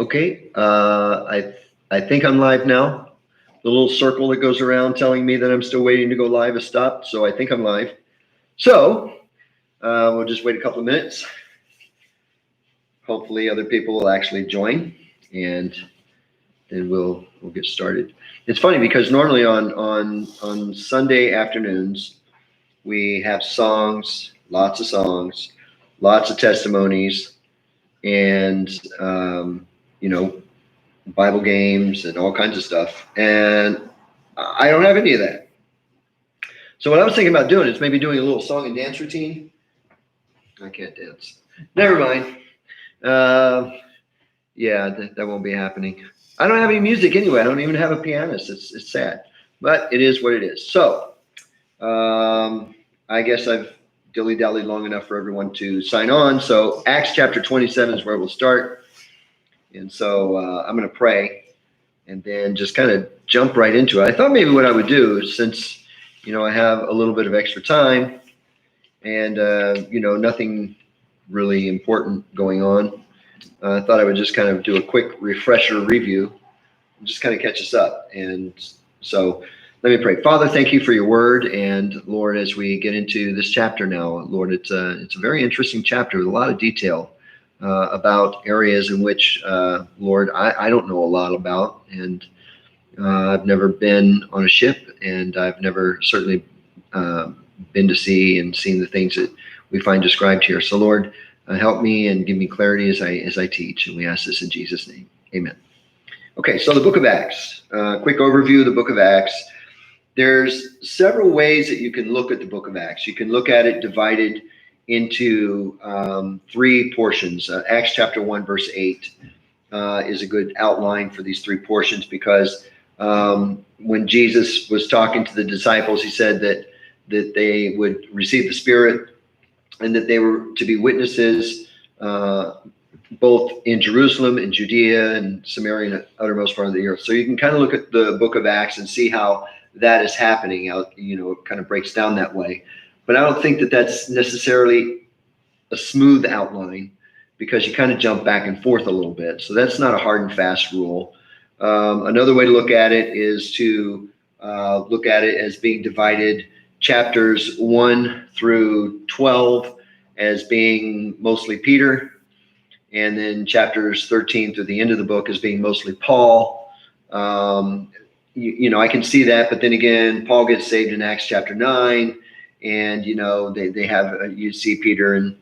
Okay, I think I'm live now. The little circle that goes around telling me that I'm still waiting to go live has stopped, so I think I'm live. So we'll just wait a couple of minutes. Hopefully, other people will actually join, and then we'll get started. It's funny because normally on Sunday afternoons we have songs, lots of testimonies, and you know, Bible games and all kinds of stuff. And I don't have any of that. So what I was thinking about doing is maybe doing a little song and dance routine. I can't dance. Never mind. Yeah, that won't be happening. I don't have any music anyway. I don't even have a pianist. It's sad, but it is what it is. So I guess I've dilly-dallied long enough for everyone to sign on. So Acts chapter 27 is where we'll start. And so I'm going to pray and then just kind of jump right into it. I thought maybe what I would do is, since, I have a little bit of extra time and, nothing really important going on, I thought I would just kind of do a quick refresher review and just kind of catch us up. And so let me pray. Father, thank you for your word. And Lord, as we get into this chapter now, Lord, it's a very interesting chapter with a lot of detail about areas in which, Lord, I don't know a lot about. And I've never been on a ship, and I've never certainly been to sea and seen the things that we find described here. So Lord, help me and give me clarity as I teach. And we ask this in Jesus' name. Amen. Okay, so the book of Acts, quick overview of the book of Acts. There's several ways that you can look at the book of Acts. You can look at it divided into three portions. Acts chapter 1, verse 8 is a good outline for these three portions, because when Jesus was talking to the disciples, he said that they would receive the Spirit and that they were to be witnesses both in Jerusalem and Judea and Samaria and the uttermost part of the earth. So you can kind of look at the book of Acts and see how that is happening. It kind of breaks down that way. But I don't think that that's necessarily a smooth outline, because you kind of jump back and forth a little bit. So that's not a hard and fast rule. Another way to look at it is to look at it as being divided, chapters 1 through 12 as being mostly Peter, and then chapters 13 through the end of the book as being mostly Paul. I can see that, but then again, Paul gets saved in Acts chapter 9, and they have you see Peter and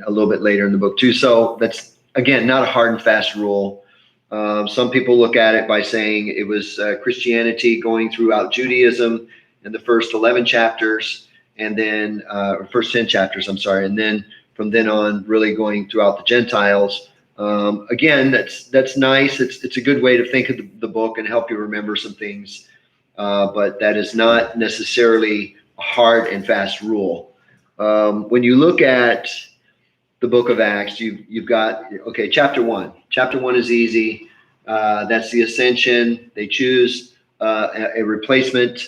a little bit later in the book too. So that's, again, not a hard and fast rule. Some people look at it by saying it was Christianity going throughout Judaism in the first 11 chapters, and then first 10 chapters, I'm sorry, and then from then on really going throughout the Gentiles. Again, that's nice. It's a good way to think of the book and help you remember some things, but that is not necessarily a hard and fast rule. When you look at the book of Acts, you've got, okay, chapter 1. Chapter 1 is easy. That's the ascension. They choose a replacement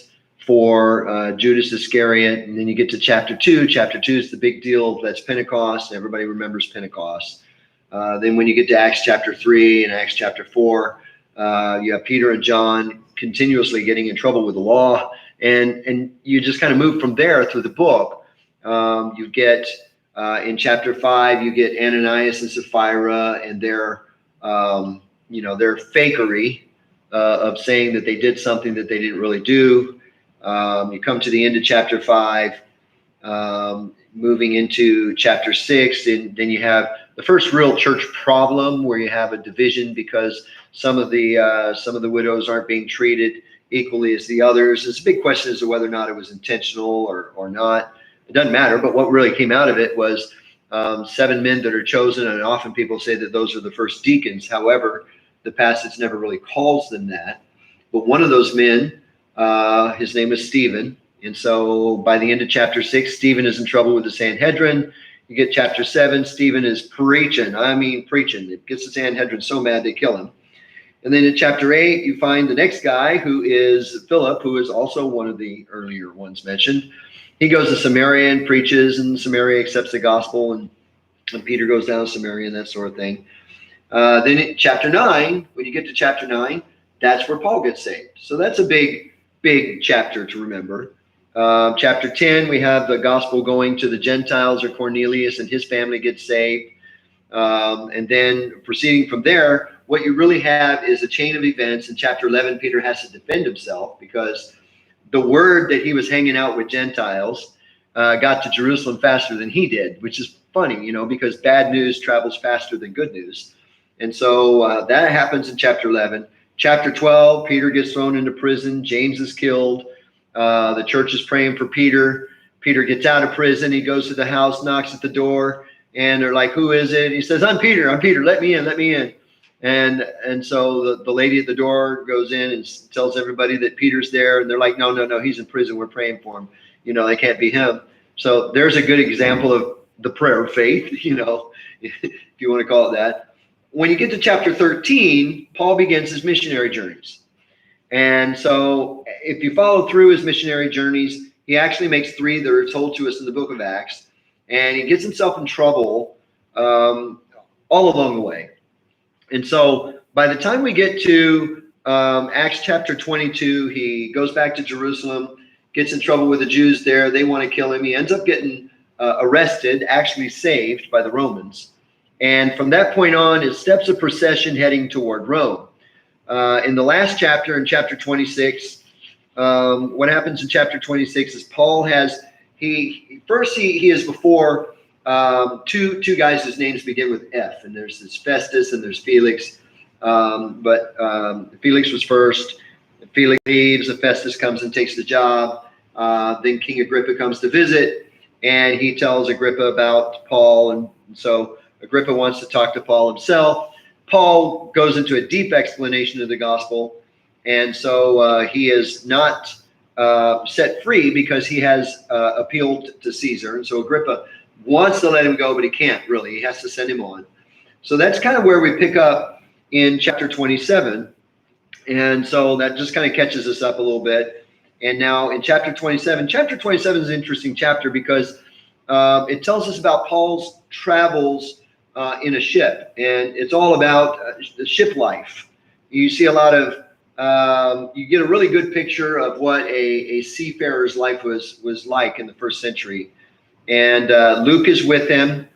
for Judas Iscariot. And then you get to chapter 2. Chapter 2 is the big deal. That's Pentecost. Everybody remembers Pentecost. Then when you get to Acts chapter 3 and Acts chapter 4, you have Peter and John continuously getting in trouble with the law. And you just kind of move from there through the book. You get in chapter 5, you get Ananias and Sapphira and their fakery of saying that they did something that they didn't really do. You come to the end of chapter 5, moving into chapter 6, and then you have the first real church problem where you have a division because some of the widows aren't being treated equally as the others. It's a big question as to whether or not it was intentional or not. It doesn't matter, but what really came out of it was 7 men that are chosen, and often people say that those are the first deacons. However, the passage never really calls them that. But one of those men, his name is Stephen, and so by the end of chapter 6, Stephen is in trouble with the Sanhedrin. You get chapter 7, Stephen is preaching. It gets the Sanhedrin so mad they kill him. And then in chapter 8, you find the next guy, who is Philip, who is also one of the earlier ones mentioned. He goes to Samaria and preaches, and Samaria accepts the gospel, and Peter goes down to Samaria and that sort of thing. Then in chapter 9, when you get to chapter 9, that's where Paul gets saved. So that's a big chapter to remember. Chapter 10, we have the gospel going to the Gentiles, or Cornelius and his family gets saved. And then proceeding from there, what you really have is a chain of events. In chapter 11, Peter has to defend himself because the word that he was hanging out with Gentiles got to Jerusalem faster than he did, which is funny, because bad news travels faster than good news. And so that happens in chapter 11. Chapter 12, Peter gets thrown into prison. James is killed. The church is praying for Peter. Peter gets out of prison. He goes to the house, knocks at the door, and they're like, "Who is it?" He says, I'm Peter. Let me in. And so the lady at the door goes in and tells everybody that Peter's there. And they're like, no, he's in prison. We're praying for him. They can't be him. So there's a good example of the prayer of faith, if you want to call it that. When you get to chapter 13, Paul begins his missionary journeys. And so if you follow through his missionary journeys, he actually makes 3 that are told to us in the book of Acts. And he gets himself in trouble all along the way. And so by the time we get to Acts chapter 22, he goes back to Jerusalem, gets in trouble with the Jews there. They want to kill him. He ends up getting arrested, actually saved by the Romans. And from that point on, his steps of procession heading toward Rome. In the last chapter, in chapter 26, what happens in chapter 26 is Paul has, he is before two guys whose names begin with F, and there's this Festus and there's Felix. But Felix was first. Felix leaves, Festus comes and takes the job. Then King Agrippa comes to visit, and he tells Agrippa about Paul. And so Agrippa wants to talk to Paul himself. Paul goes into a deep explanation of the gospel. And so he is not set free because he has appealed to Caesar. And so Agrippa wants to let him go, but he can't really. He has to send him on. So that's kind of where we pick up in chapter 27. And so that just kind of catches us up a little bit. And now in chapter 27 is an interesting chapter because it tells us about Paul's travels in a ship. And it's all about the ship life. You see a lot of, you get a really good picture of what a seafarer's life was like in the first century. And Luke is with him,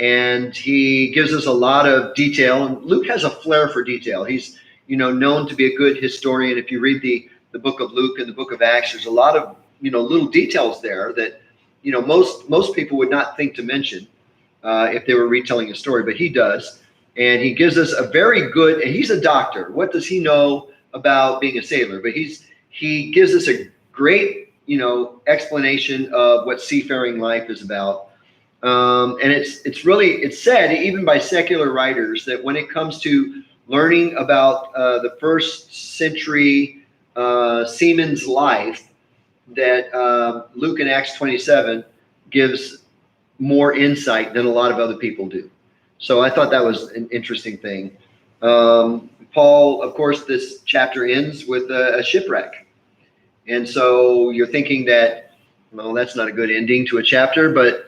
and he gives us a lot of detail. And Luke has a flair for detail. He's, known to be a good historian. If you read the book of Luke and the book of Acts, there's a lot of, little details there that, most people would not think to mention if they were retelling a story, but he does. And he gives us a very good, and he's a doctor. What does he know about being a sailor? But he gives us a great, explanation of what seafaring life is about. And it's said, even by secular writers, that when it comes to learning about the first century seaman's life, that Luke in Acts 27 gives more insight than a lot of other people do. So I thought that was an interesting thing. Paul, of course, this chapter ends with a shipwreck. And so you're thinking that, well, that's not a good ending to a chapter, but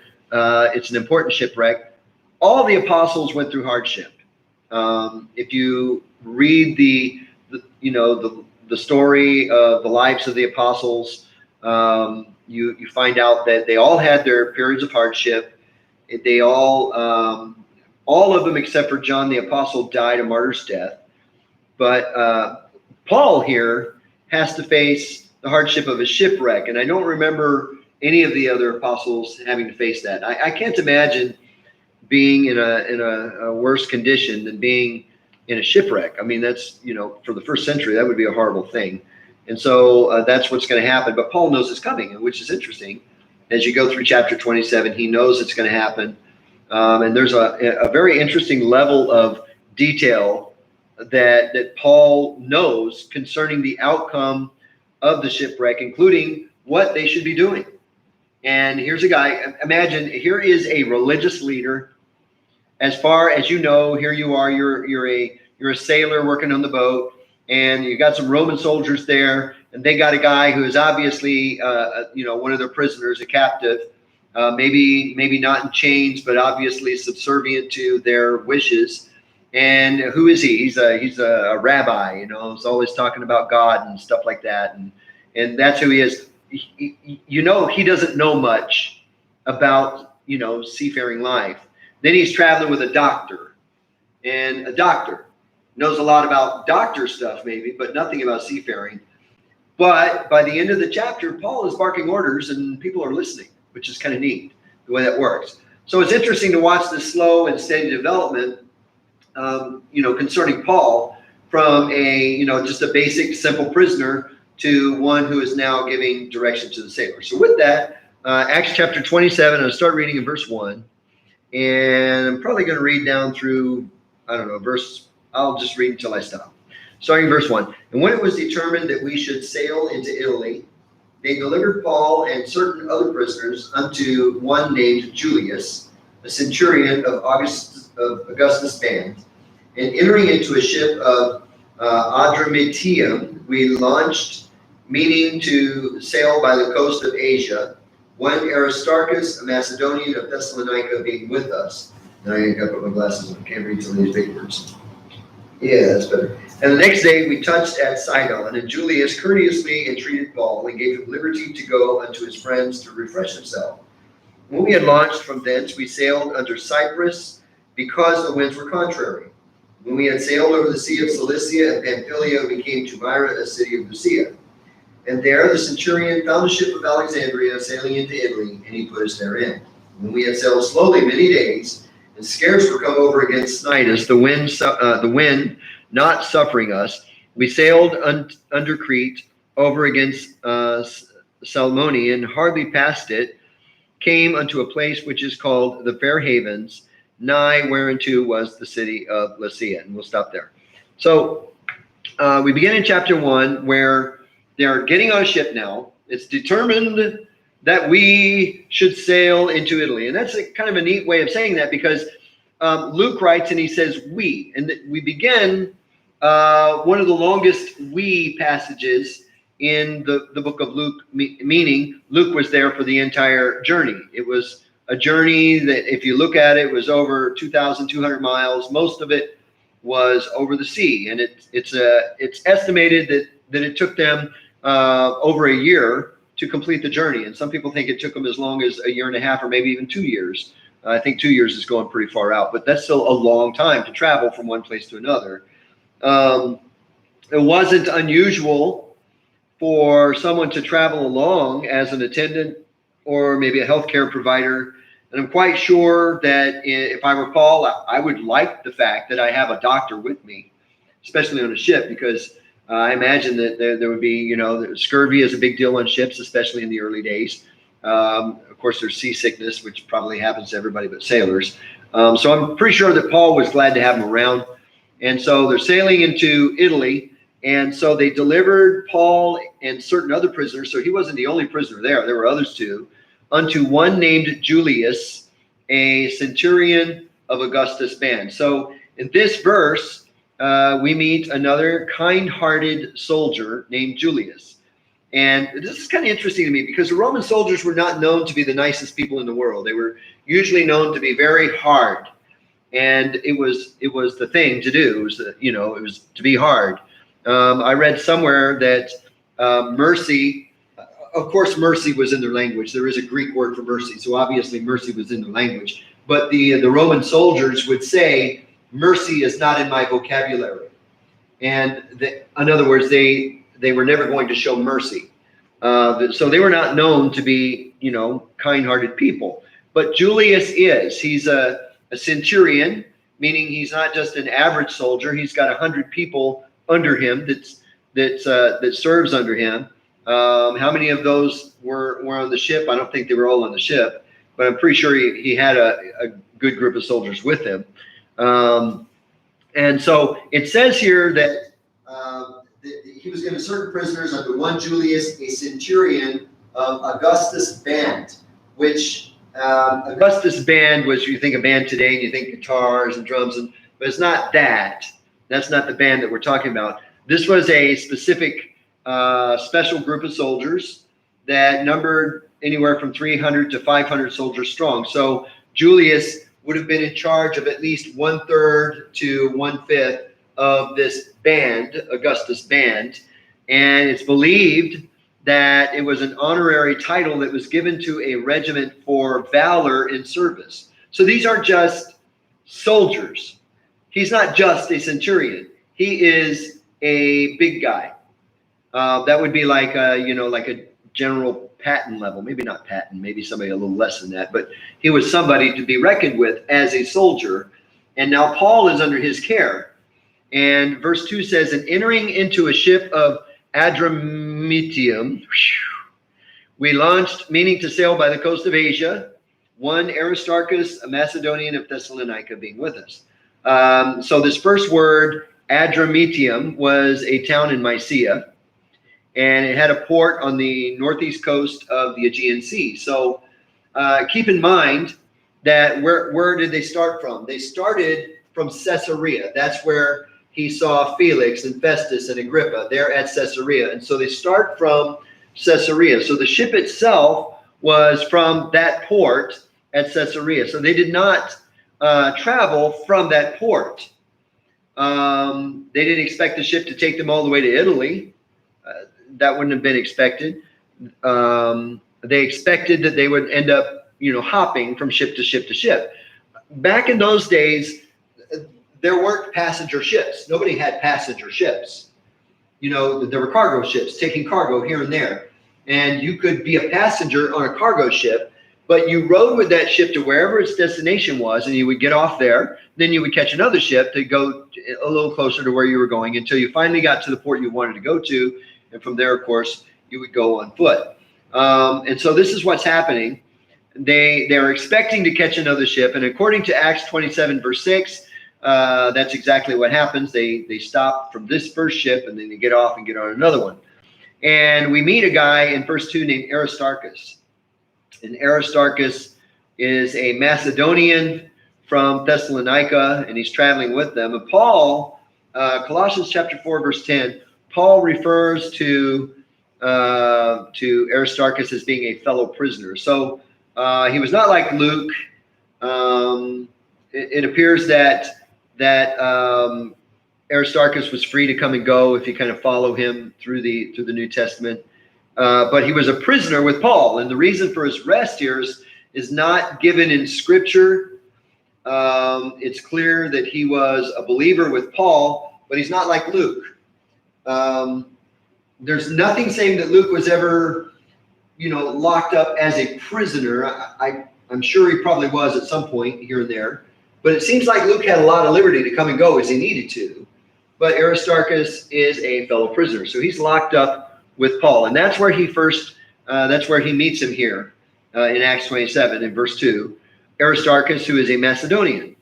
it's an important shipwreck. All the apostles went through hardship. If you read the story of the lives of the apostles, you find out that they all had their periods of hardship. They all of them except for John the apostle died a martyr's death. But Paul here has to face the hardship of a shipwreck. And I don't remember any of the other apostles having to face that. I can't imagine being in a worse condition than being in a shipwreck. I mean, that's, for the first century, that would be a horrible thing. And so that's what's going to happen. But Paul knows it's coming, which is interesting. As you go through chapter 27, he knows it's going to happen. And there's a very interesting level of detail that Paul knows concerning the outcome of the shipwreck, including what they should be doing. And here's a guy, imagine, here is a religious leader. As far as you know, here you are, you're a sailor working on the boat, and you got some Roman soldiers there, and they got a guy who is obviously one of their prisoners, a captive, maybe not in chains, but obviously subservient to their wishes. And who is he? He's a rabbi, he's always talking about God and stuff like that. And that's who he is. He doesn't know much about, seafaring life. Then he's traveling with a doctor, and a doctor knows a lot about doctor stuff maybe, but nothing about seafaring. But by the end of the chapter, Paul is barking orders and people are listening, which is kind of neat the way that works. So it's interesting to watch this slow and steady development, concerning Paul from just a basic, simple prisoner to one who is now giving direction to the sailors. So with that, Acts chapter 27, I'll start reading in verse 1. And I'm probably going to read down through, I'll just read until I stop. Starting verse 1. And when it was determined that we should sail into Italy, they delivered Paul and certain other prisoners unto one named Julius, a centurion of Augustus' band. And entering into a ship of Adramyttium, we launched, meaning to sail by the coast of Asia, one Aristarchus, a Macedonian of Thessalonica, being with us. Now I got to put my glasses on. I can't read some of these big words. Yeah, that's better. And the next day we touched at Sidon, and Julius courteously entreated Paul and gave him liberty to go unto his friends to refresh himself. When we had launched from thence, we sailed under Cyprus, because the winds were contrary. When we had sailed over the sea of Cilicia and Pamphylia, we came to Myra, a city of Lucia. And there the centurion found a ship of Alexandria sailing into Italy, and he put us therein. When we had sailed slowly many days, and scarce were come over against Cnidus, the wind not suffering us, we sailed under Crete over against Salmone, and hardly past it, came unto a place which is called the Fair Havens, nigh whereunto was the city of Lycia. And we'll stop there. So we begin in chapter 1, where they're getting on a ship now. It's determined that we should sail into Italy. And that's kind of a neat way of saying that, because Luke writes and he says we. And we begin one of the longest we passages in the book of Luke, meaning Luke was there for the entire journey. It was a journey that, if you look at it, was over 2,200 miles. Most of it was over the sea. And it's estimated that it took them over a year to complete the journey. And some people think it took them as long as a year and a half, or maybe even 2 years. I think 2 years is going pretty far out, but that's still a long time to travel from one place to another. It wasn't unusual for someone to travel along as an attendant or maybe a healthcare provider. And I'm quite sure that if I were Paul, I would like the fact that I have a doctor with me, especially on a ship, because I imagine that there would be, scurvy is a big deal on ships, especially in the early days. Of course, there's seasickness, which probably happens to everybody but sailors. So I'm pretty sure that Paul was glad to have him around. And so they're sailing into Italy. And so they delivered Paul and certain other prisoners. So he wasn't the only prisoner there. There were others too. Unto one named Julius, a centurion of Augustus' band. So in this verse, we meet another kind-hearted soldier named Julius. And this is kind of interesting to me, because the Roman soldiers were not known to be the nicest people in the world. They were usually known to be very hard. And it was the thing to do. It was to be hard. I read somewhere that mercy, of course, mercy was in their language. There is a Greek word for mercy, so obviously mercy was in their language. But the Roman soldiers would say, mercy is not in my vocabulary. And in other words, they were never going to show mercy. So they were not known to be, kind-hearted people. But Julius is. He's a centurion, meaning he's not just an average soldier. He's got 100 people under him that serves under him. How many of those were on the ship? I don't think they were all on the ship, but I'm pretty sure he had a good group of soldiers with him. And so it says here that he was given certain prisoners under one Julius, a centurion of Augustus' band, which Augustus' band was, you think a band today, and you think guitars and drums, but it's not that. That's not the band that we're talking about. This was a specific special group of soldiers that numbered anywhere from 300 to 500 soldiers strong. So Julius would have been in charge of at least 1/3 to 1/5 of this band, Augustus band. And it's believed that it was an honorary title that was given to a regiment for valor in service. So these aren't just soldiers. He's not just a centurion. He is a big guy. That would be like like a General Patton level. Maybe not Patton, maybe somebody a little less than that. But he was somebody to be reckoned with as a soldier. And now Paul is under his care. And verse 2 says, and entering into a ship of Adramyttium, we launched, meaning to sail by the coast of Asia, one Aristarchus, a Macedonian of Thessalonica, being with us. So this first word, Adramyttium, was a town in Mysia, and it had a port on the northeast coast of the Aegean Sea. So keep in mind that where did they start from? They started from Caesarea. That's where he saw Felix and Festus and Agrippa. They're at Caesarea. And so they start from Caesarea. So the ship itself was from that port at Caesarea. So they did not travel from that port. They didn't expect the ship to take them all the way to Italy. That wouldn't have been expected. They expected that they would end up, hopping from ship to ship to ship. Back in those days, there weren't passenger ships. Nobody had passenger ships. There were cargo ships taking cargo here and there. And you could be a passenger on a cargo ship, but you rode with that ship to wherever its destination was, and you would get off there. Then you would catch another ship to go a little closer to where you were going until you finally got to the port you wanted to go to. And from there, of course, you would go on foot. And so this is what's happening. They're expecting to catch another ship. And according to Acts 27, verse 6, that's exactly what happens. They stop from this first ship, and then they get off and get on another one. And we meet a guy in verse 2 named Aristarchus. And Aristarchus is a Macedonian from Thessalonica, and he's traveling with them. And Paul, Colossians chapter 4, verse 10, Paul refers to Aristarchus as being a fellow prisoner. So he was not like Luke. It appears that Aristarchus was free to come and go if you kind of follow him through the New Testament. But he was a prisoner with Paul, and the reason for his rest here is not given in Scripture. It's clear that he was a believer with Paul, but he's not like Luke. There's nothing saying that Luke was ever, locked up as a prisoner. I'm sure he probably was at some point here and there, but it seems like Luke had a lot of liberty to come and go as he needed to. But Aristarchus is a fellow prisoner, so he's locked up with Paul, and that's where he meets him here in Acts 27 in verse 2. Aristarchus, who is a Macedonian.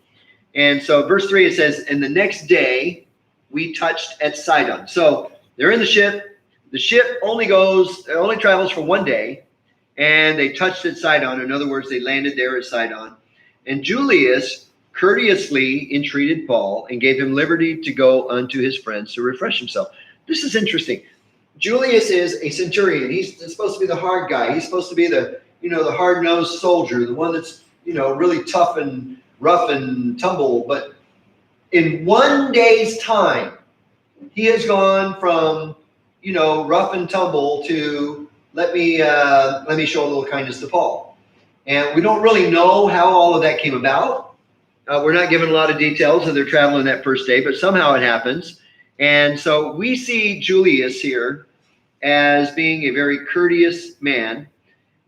And so verse 3, it says, and the next day we touched at Sidon. So they're in the ship. The ship only travels for one day, and they touched at Sidon. In other words, they landed there at Sidon. And Julius courteously entreated Paul and gave him liberty to go unto his friends to refresh himself. This is interesting. Julius is a centurion. He's supposed to be the hard guy. He's supposed to be the hard-nosed soldier, the one that's, really tough and rough and tumble. But in one day's time, he has gone from, rough and tumble to let me show a little kindness to Paul. And we don't really know how all of that came about. We're not given a lot of details of their travel on that first day, but somehow it happens. And so we see Julius here as being a very courteous man.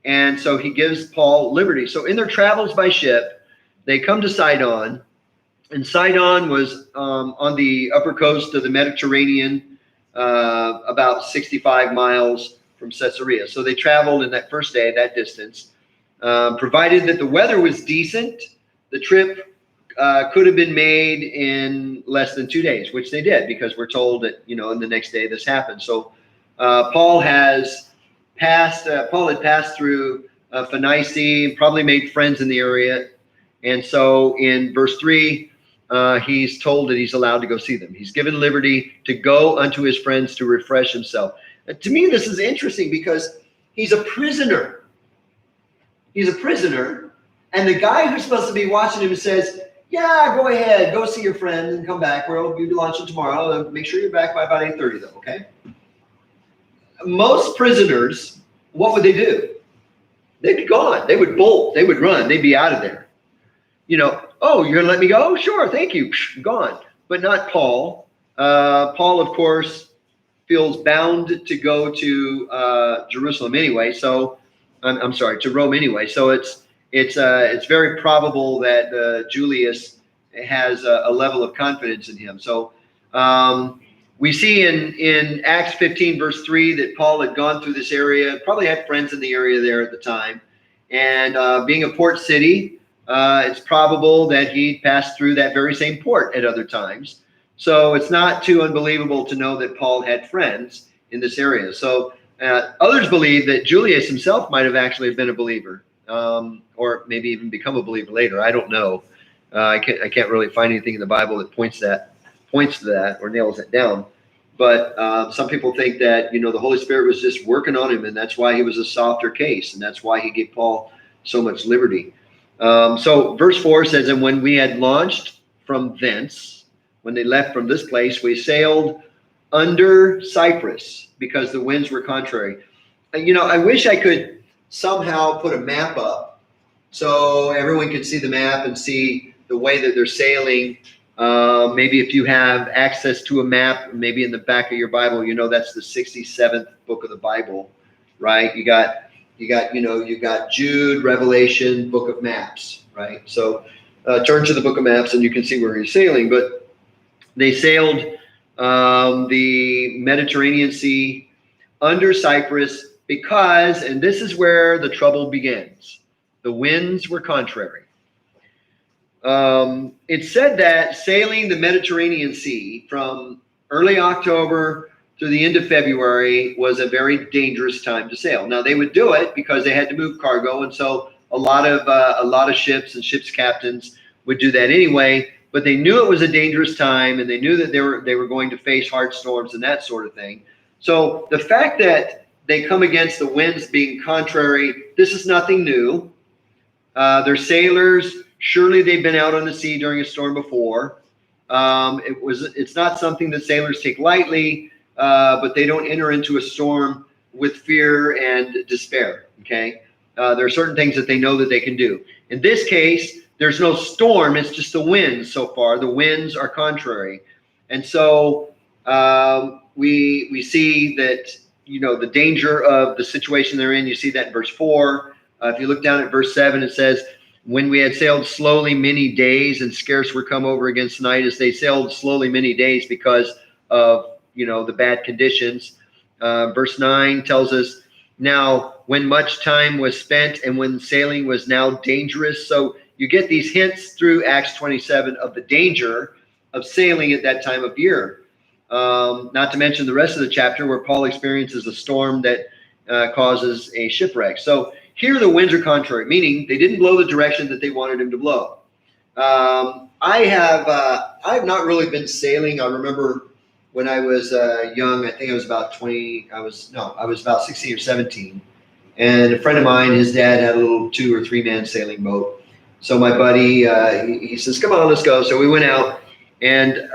And so he gives Paul liberty. So in their travels by ship, they come to Sidon. And Sidon was on the upper coast of the Mediterranean, about 65 miles from Caesarea. So they traveled in that first day, that distance. Provided that the weather was decent, the trip could have been made in less than 2 days, which they did, because we're told that, in the next day this happened. So Paul had passed through Phoenicia, probably made friends in the area. And so in verse 3, he's told that he's allowed to go see them. He's given liberty to go unto his friends to refresh himself. To me, this is interesting because he's a prisoner. He's a prisoner, And the guy who's supposed to be watching him says, yeah, go ahead, go see your friend and come back. We'll be launching tomorrow. Make sure you're back by about 8:30 though, okay? Most prisoners, what would they do? They'd be gone. They would bolt. They would run. They'd be out of there. Oh, you're going to let me go? Sure, thank you. Gone. But not Paul. Paul, of course, feels bound to go to Jerusalem anyway. So, I'm sorry, to Rome anyway. So it's very probable that Julius has a level of confidence in him. So we see in Acts 15 verse 3 that Paul had gone through this area, probably had friends in the area there at the time, and being a port city, it's probable that he passed through that very same port at other times. So it's not too unbelievable to know that Paul had friends in this area. So others believe that Julius himself might have actually been a believer, or maybe even become a believer later. I don't know. I can't really find anything in the Bible that points to that or nails it down. But some people think that, the Holy Spirit was just working on him, and that's why he was a softer case, and that's why he gave Paul so much liberty. So verse 4 says, and when we had launched from thence, when they left from this place, we sailed under Cyprus because the winds were contrary. I wish I could somehow put a map up so everyone could see the map and see the way that they're sailing. Maybe if you have access to a map, maybe in the back of your Bible, that's the 67th book of the Bible, right? You got Jude, Revelation, book of maps, right? So turn to the book of maps and you can see where you're sailing. But they sailed the Mediterranean Sea under Cyprus because, and this is where the trouble begins, the winds were contrary. It said that sailing the Mediterranean Sea from early October through the end of February was a very dangerous time to sail. Now they would do it because they had to move cargo, and so a lot of ships and ships captains would do that anyway. But they knew it was a dangerous time, and they knew that they were going to face hard storms and that sort of thing. So the fact that they come against the winds being contrary, this is nothing new. They're sailors. Surely they've been out on the sea during a storm before. It's not something that sailors take lightly, but they don't enter into a storm with fear and despair. Okay, there are certain things that they know that they can do. In this case, there's no storm; it's just the winds. So far, the winds are contrary, and so we see that the danger of the situation they're in. You see that in verse 4. If you look down at verse 7, it says, when we had sailed slowly many days and scarce were come over against night, as they sailed slowly many days because of, the bad conditions. Verse 9 tells us, now when much time was spent and when sailing was now dangerous. So you get these hints through Acts 27 of the danger of sailing at that time of year. Not to mention the rest of the chapter where Paul experiences a storm that causes a shipwreck. So here the winds are contrary, meaning they didn't blow the direction that they wanted them to blow. I have not really been sailing. I remember when I was young, I think I was about 20. I was about 16 or 17. And a friend of mine, his dad had a little 2 or 3 man sailing boat. So my buddy, he says, come on, let's go. So we went out and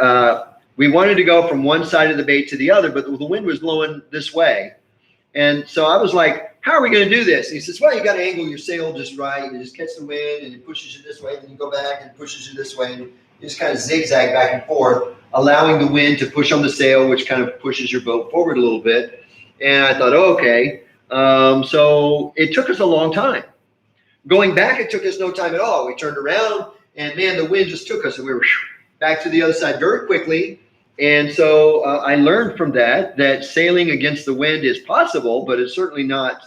we wanted to go from one side of the bay to the other, but the wind was blowing this way. And so I was like, how are we going to do this? And he says, well, you got to angle your sail just right. You just catch the wind and it pushes you this way. And you go back and pushes you this way. And you just kind of zigzag back and forth, allowing the wind to push on the sail, which kind of pushes your boat forward a little bit. And I thought, oh, okay. So it took us a long time. Going back, it took us no time at all. We turned around and, man, the wind just took us. And we were back to the other side very quickly. And so I learned from that sailing against the wind is possible, but it's certainly not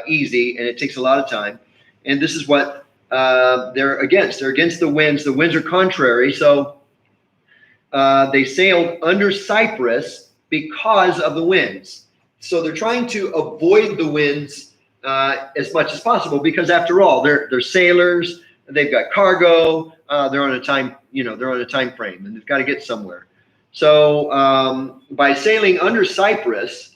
easy, and it takes a lot of time. And this is what they're against. They're against the winds. The winds are contrary. So they sailed under Cyprus because of the winds. So they're trying to avoid the winds as much as possible because, after all, they're sailors. They've got cargo. They're on a time, they're on a time frame, and they've got to get somewhere. So by sailing under Cyprus,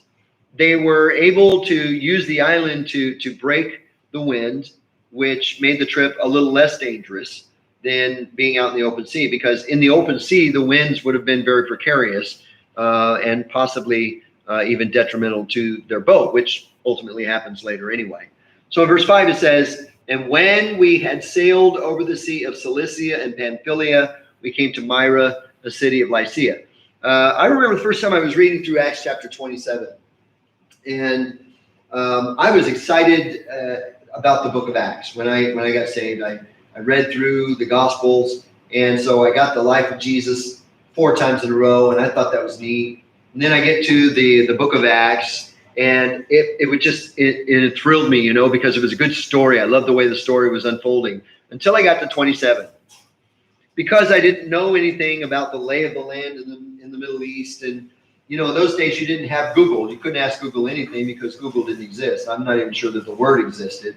they were able to use the island to break the wind which made the trip a little less dangerous than being out in the open sea, because in the open sea, the winds would have been very precarious and possibly even detrimental to their boat, which ultimately happens later anyway. So in verse 5 it says, "And when we had sailed over the sea of Cilicia and Pamphylia, we came to Myra, a city of Lycia." I remember the first time I was reading through Acts chapter 27, and I was excited about the book of Acts. When I got saved, I read through the Gospels, and so I got the life of Jesus 4 times in a row, and I thought that was neat. And then I get to the book of Acts, and it thrilled me, because it was a good story. I loved the way the story was unfolding until I got to 27. Because I didn't know anything about the lay of the land in the Middle East, and in those days you didn't have Google. You couldn't ask Google anything because Google didn't exist. I'm not even sure that the word existed.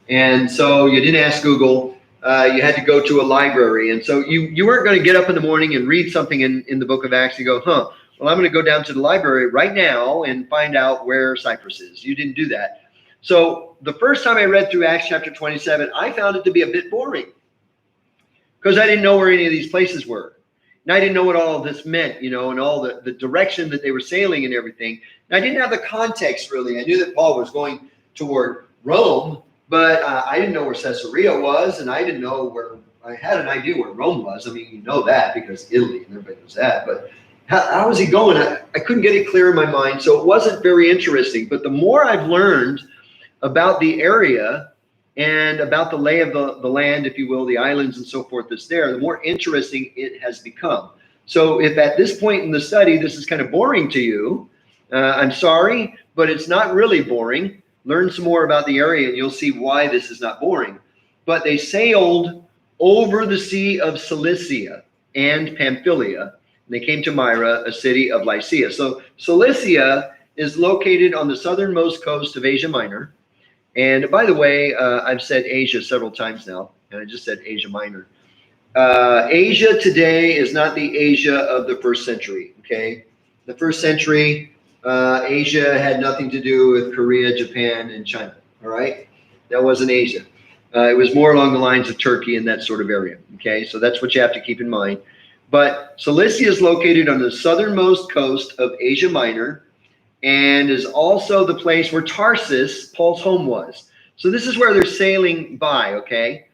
And so you didn't ask Google. You had to go to a library. And so you weren't going to get up in the morning and read something in the book of Acts and go, well, I'm going to go down to the library right now and find out where Cyprus is. You didn't do that. So the first time I read through Acts chapter 27, I found it to be a bit boring because I didn't know where any of these places were. And I didn't know what all of this meant, and all the direction that they were sailing and everything. And I didn't have the context, really. I knew that Paul was going toward Rome, but I didn't know where Caesarea was, and I didn't know where – I had an idea where Rome was. I mean, you know that because Italy, and everybody knows that. But how was he going? I couldn't get it clear in my mind, so it wasn't very interesting. But the more I've learned about the area – and about the lay of the land, if you will, the islands and so forth that's there, the more interesting it has become. So if at this point in the study this is kind of boring to you, I'm sorry, but it's not really boring. Learn some more about the area and you'll see why this is not boring. But they sailed over the Sea of Cilicia and Pamphylia, and they came to Myra, a city of Lycia. So Cilicia is located on the southernmost coast of Asia Minor. And by the way, I've said Asia several times now, and I just said Asia Minor. Asia today is not the Asia of the first century, okay? The first century, Asia had nothing to do with Korea, Japan, and China, all right? That wasn't Asia. It was more along the lines of Turkey and that sort of area, okay? So that's what you have to keep in mind. But Cilicia is located on the southernmost coast of Asia Minor, and is also the place where Tarsus, Paul's home, was. So this is where they're sailing by, okay?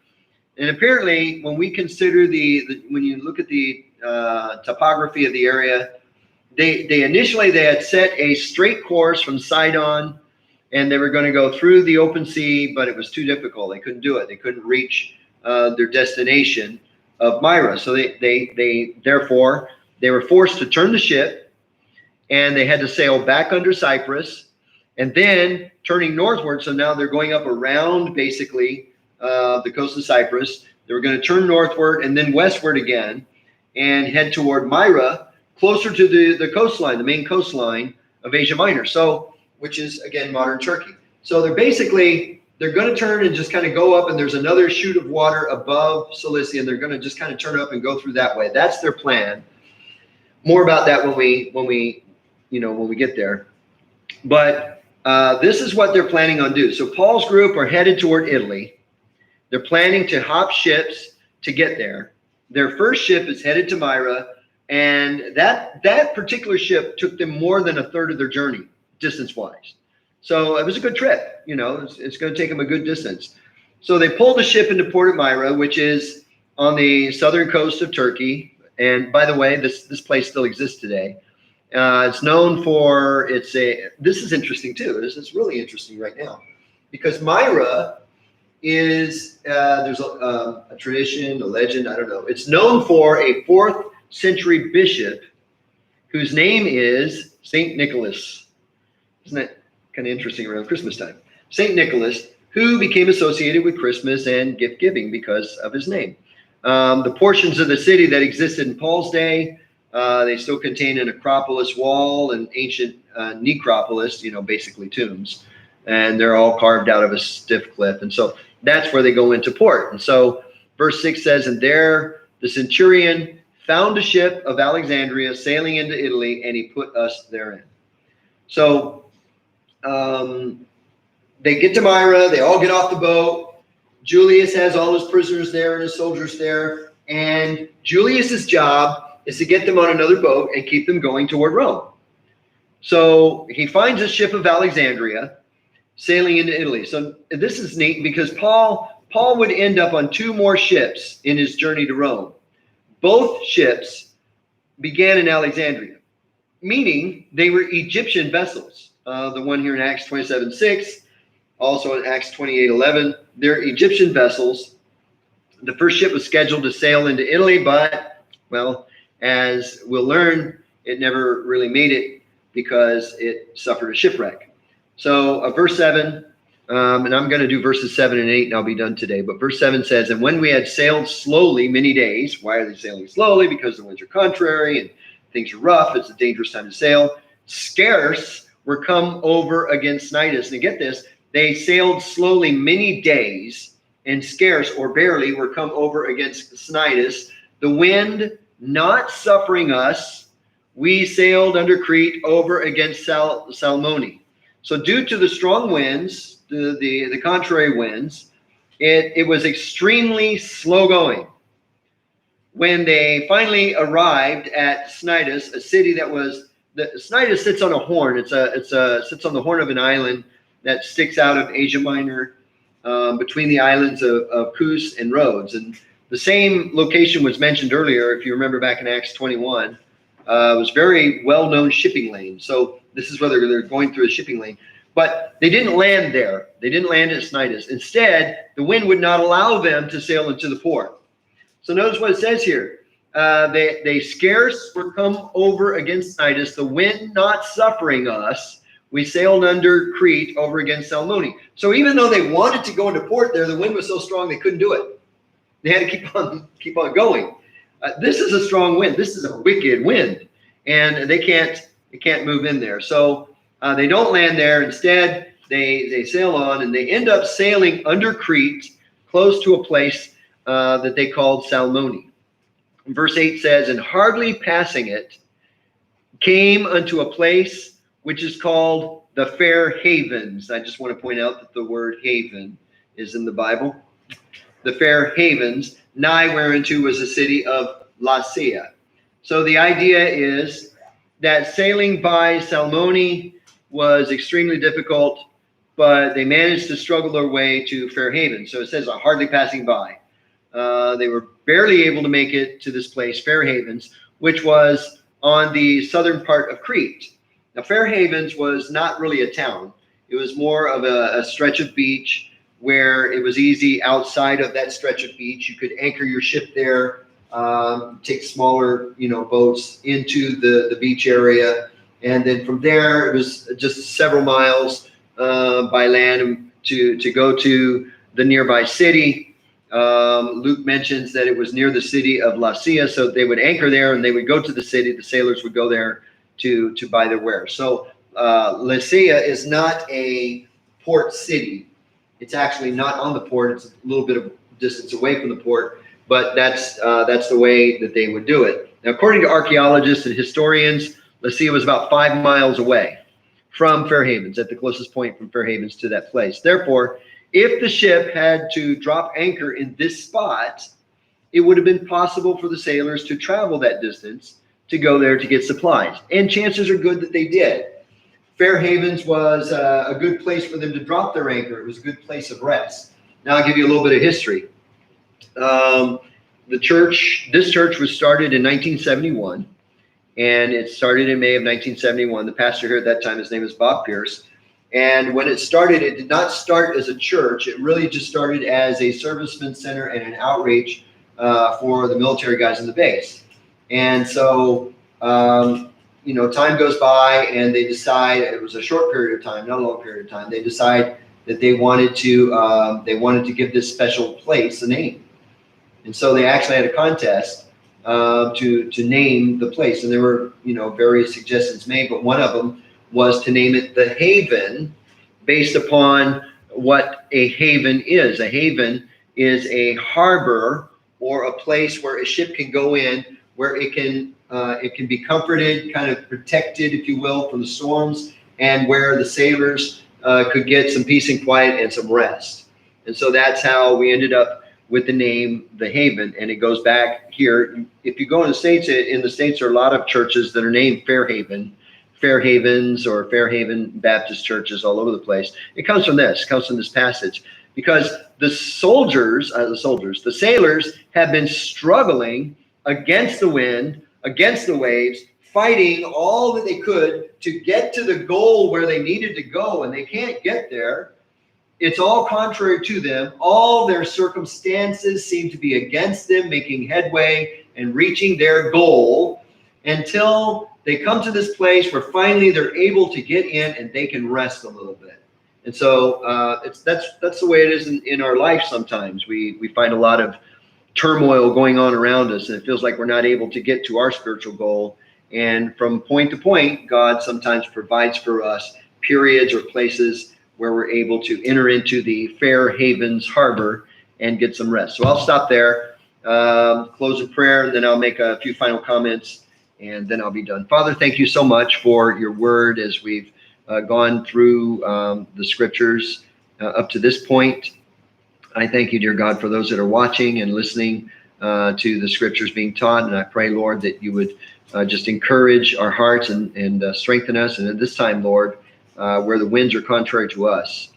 And apparently, when we consider when you look at the topography of the area, they initially had set a straight course from Sidon, and they were going to go through the open sea, but it was too difficult. They couldn't do it. They couldn't reach their destination of Myra. So therefore, they were forced to turn the ship, and they had to sail back under Cyprus and then turning northward. So now they're going up around basically the coast of Cyprus. They were going to turn northward and then westward again and head toward Myra, closer to the coastline, the main coastline of Asia Minor. So, which is again, modern Turkey. So they're going to turn and just kind of go up, and there's another chute of water above Cilicia, and they're going to just kind of turn up and go through that way. That's their plan. More about that when we get there. But this is what they're planning on doing. So Paul's group are headed toward Italy. They're planning to hop ships to get there. Their first ship is headed to Myra, and that particular ship took them more than a third of their journey, distance-wise. So it was a good trip. It's going to take them a good distance. So they pulled the ship into Port of Myra, which is on the southern coast of Turkey. And by the way, this place still exists today. It's known for this is interesting too. This is really interesting right now because Myra is there's a tradition, a legend, I don't know. It's known for a 4th century bishop whose name is Saint Nicholas. Isn't that kind of interesting around Christmas time? Saint Nicholas, who became associated with Christmas and gift giving because of his name. The portions of the city that existed in Paul's day, they still contain an Acropolis wall and ancient necropolis, basically tombs. And they're all carved out of a stiff cliff. And so that's where they go into port. And so verse 6 says, "And there the centurion found a ship of Alexandria sailing into Italy, and he put us therein." So they get to Myra. They all get off the boat. Julius has all his prisoners there and his soldiers there. And Julius's job is to get them on another boat and keep them going toward Rome. So he finds a ship of Alexandria sailing into Italy. So this is neat because Paul would end up on 2 more ships in his journey to Rome. Both ships began in Alexandria, meaning they were Egyptian vessels. The one here in Acts 27:6, also in Acts 28:11, they're Egyptian vessels. The first ship was scheduled to sail into Italy, but, well, as we'll learn, it never really made it because it suffered a shipwreck. So verse 7, and I'm going to do verses 7 and 8, and I'll be done today. But verse 7 says, and when we had sailed slowly many days, why are they sailing slowly? Because the winds are contrary and things are rough. It's a dangerous time to sail. Scarce were come over against Cnidus. And get this, they sailed slowly many days, and scarce or barely were come over against Cnidus. The wind not suffering us, we sailed under Crete over against Salmone. So due to the strong winds, the contrary winds, it was extremely slow going. When they finally arrived at Cnidus, a city that was, Cnidus sits on a horn. It sits on the horn of an island that sticks out of Asia Minor, between the islands of Kos and Rhodes. And the same location was mentioned earlier, if you remember back in Acts 21. It was very well-known shipping lane. So this is whether they're going through a shipping lane. But they didn't land there. They didn't land at Cnidus. Instead, the wind would not allow them to sail into the port. So notice what it says here. They scarce were come over against Cnidus, the wind not suffering us. We sailed under Crete over against Salmone. So even though they wanted to go into port there, the wind was so strong they couldn't do it. They had to keep on going. This is a strong wind. This is a wicked wind, and they can't move in there. So they don't land there. Instead, they sail on, and they end up sailing under Crete, close to a place that they called Salmone. Verse 8 says, and hardly passing it, came unto a place which is called the Fair Havens. I just want to point out that the word haven is in the Bible. The Fair Havens, nigh whereunto was the city of Lasea. So the idea is that sailing by Salmone was extremely difficult, but they managed to struggle their way to Fair Haven. So it says hardly passing by. They were barely able to make it to this place, Fair Havens, which was on the southern part of Crete. Now, Fair Havens was not really a town. It was more of a stretch of beach where it was easy outside of that stretch of beach. You could anchor your ship there, take smaller, boats into the beach area. And then from there, it was just several miles by land to go to the nearby city. Luke mentions that it was near the city of Lasea, so they would anchor there and they would go to the city. The sailors would go there to buy their wares. So Lasea is not a port city. It's actually not on the port. It's a little bit of distance away from the port, but that's the way that they would do it. Now, according to archaeologists and historians, Lasea was about 5 miles away from Fair Havens, at the closest point from Fair Havens to that place. Therefore, if the ship had to drop anchor in this spot, it would have been possible for the sailors to travel that distance to go there to get supplies. And chances are good that they did. Fair Havens was a good place for them to drop their anchor. It was a good place of rest. Now I'll give you a little bit of history. This church was started in 1971, and it started in May of 1971. The pastor here at that time, his name is Bob Pierce. And when it started, it did not start as a church. It really just started as a serviceman center and an outreach for the military guys in the base. And so, time goes by, and they decide, it was a short period of time, not a long period of time. They decide that they wanted to give this special place a name. And so they actually had a contest to name the place. And there were, various suggestions made, but one of them was to name it the Haven, based upon what a haven is. A haven is a harbor or a place where a ship can go in, where it can be comforted, kind of protected, if you will, from the storms, and where the sailors could get some peace and quiet and some rest. And so that's how we ended up with the name The Haven. And it goes back here. If you go in the States, there are a lot of churches that are named Fairhaven, Fairhavens, or Fairhaven Baptist churches all over the place. It comes from this, passage, because the sailors have been struggling against the wind, against the waves, fighting all that they could to get to the goal where they needed to go, and they can't get there. It's all contrary to them. All their circumstances seem to be against them, making headway and reaching their goal until they come to this place where finally they're able to get in and they can rest a little bit. And so that's the way it is in our life sometimes. We find a lot of turmoil going on around us, and it feels like we're not able to get to our spiritual goal. And from point to point, God sometimes provides for us periods or places where we're able to enter into the Fair Havens Harbor and get some rest. So I'll stop there, close in prayer, and then I'll make a few final comments, and then I'll be done. Father, thank you so much for your word as we've gone through the scriptures up to this point. I thank you, dear God, for those that are watching and listening to the scriptures being taught. And I pray, Lord, that you would just encourage our hearts and strengthen us. And at this time, Lord, where the winds are contrary to us,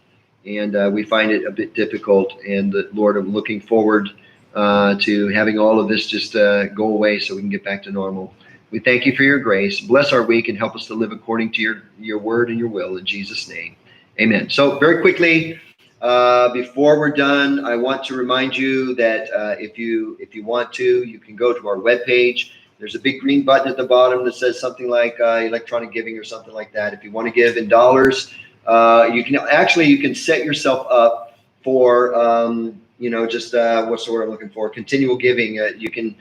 and we find it a bit difficult. And Lord, I'm looking forward to having all of this just go away so we can get back to normal. We thank you for your grace. Bless our week and help us to live according to your word and your will. In Jesus' name, amen. So very quickly, before we're done, I want to remind you that if you want to, you can go to our webpage. There's a big green button at the bottom that says something like electronic giving or something like that. If you want to give in dollars, you can set yourself up for what's the word I'm looking for? Continual giving. You can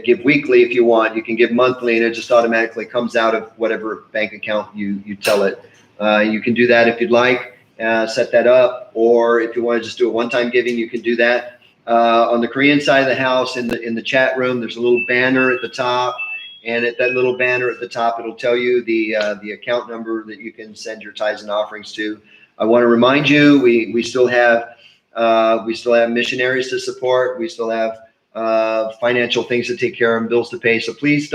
give weekly if you want. You can give monthly, and it just automatically comes out of whatever bank account you tell it. You can do that if you'd like. Set that up, or if you want to just do a one-time giving, you can do that. On the Korean side of the house, in the chat room, there's a little banner at the top, and at that little banner at the top, it'll tell you the account number that you can send your tithes and offerings to. I want to remind you, we still have missionaries to support. We still have financial things to take care of and bills to pay. So please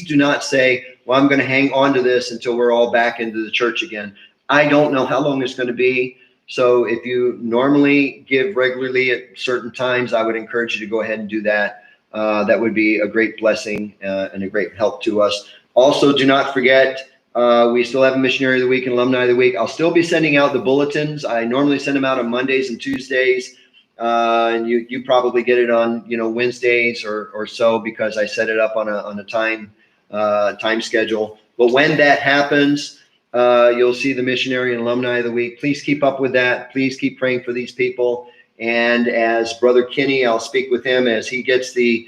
do not say, well, I'm going to hang on to this until we're all back into the church again. I don't know how long it's going to be. So if you normally give regularly at certain times, I would encourage you to go ahead and do that. That would be a great blessing and a great help to us. Also, do not forget, we still have a Missionary of the Week and Alumni of the Week. I'll still be sending out the bulletins. I normally send them out on Mondays and Tuesdays. And you probably get it on Wednesdays or so, because I set it up on a time schedule. But when that happens, you'll see the Missionary and Alumni of the Week. Please keep up with that. Please keep praying for these people. And as Brother Kenny, I'll speak with him as he gets the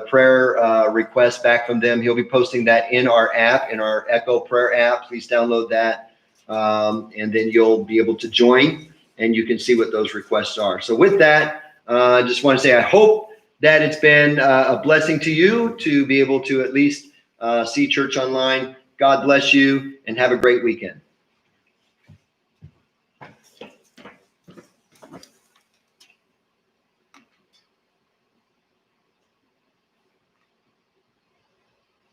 prayer request back from them. He'll be posting that in our app, in our Echo Prayer app. Please download that, and then you'll be able to join, and you can see what those requests are. So with that, I just want to say I hope that it's been a blessing to you to be able to at least see church online. God bless you, and have a great weekend.